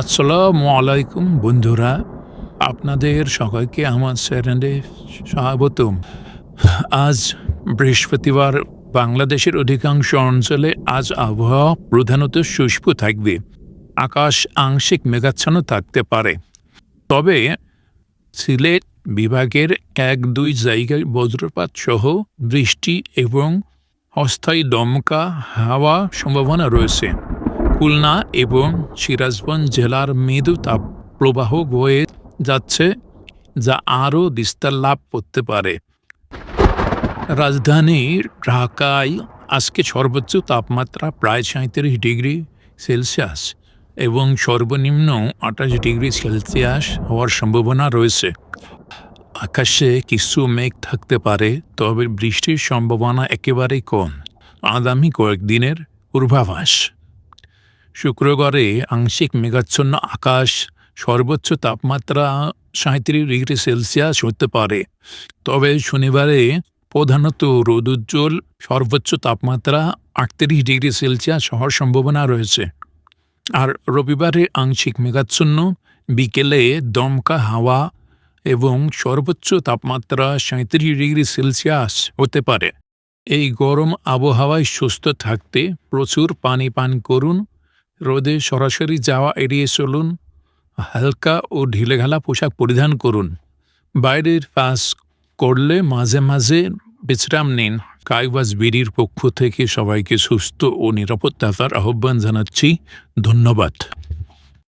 আসসালামু আলাইকুম বন্ধুরা, আপনাদের সবাইকে আমার চ্যানেলে স্বাগতম। আজ বৃহস্পতিবার। বাংলাদেশের অধিকাংশ অঞ্চলে আজ আবহাওয়া প্রধানত শুষ্ক থাকবে। আকাশ আংশিক মেঘাচ্ছন্ন থাকতে পারে, তবে সিলেট বিভাগের ১-২ জায়গায় বজ্রপাত সহ বৃষ্টি এবং অস্থায়ী দমকা হাওয়া সম্ভাবনা রয়েছে। খুলনা এবং সিরাজগঞ্জ জেলার মৃদু তাপপ্রবাহ বয়ে যাচ্ছে, যা আরও বিস্তার লাভ করতে পারে। রাজধানী ঢাকায় আজকে সর্বোচ্চ তাপমাত্রা প্রায় ৩৭ ডিগ্রি সেলসিয়াস এবং সর্বনিম্ন ২৮ ডিগ্রি সেলসিয়াস হওয়ার সম্ভাবনা রয়েছে। আকাশে কিছু মেঘ থাকতে পারে, তবে বৃষ্টির সম্ভাবনা একেবারেই কম। আগামী কয়েকদিনের পূর্বাভাস: শুক্রবারে আংশিক মেঘাচ্ছন্ন আকাশ, সর্বোচ্চ তাপমাত্রা ৩৭ ডিগ্রি সেলসিয়াস হতে পারে, তবে শনিবারে প্রধানত রোদুজ্জ্বল, সর্বোচ্চ তাপমাত্রা ৩৮ ডিগ্রি সেলসিয়াস হওয়ার সম্ভাবনা রয়েছে। আর রবিবারে আংশিক মেঘাচ্ছন্ন, বিকেলে দমকা হাওয়া এবং সর্বোচ্চ তাপমাত্রা ৩৭ ডিগ্রি সেলসিয়াস হতে পারে। এই গরম আবহাওয়ায় সুস্থ থাকতে প্রচুর পানি পান করুন, রোদে সরাসরি যাওয়া এড়িয়ে চলুন, হালকা ও ঢিলেঢালা পোশাক পরিধান করুন। বাইরের কাজ করলে মাঝে মাঝে বিশ্রাম নিন। কায়বাজ বিডির পক্ষ থেকে সবাইকে সুস্থ ও নিরাপদ থাকার আহ্বান জানাচ্ছি। ধন্যবাদ।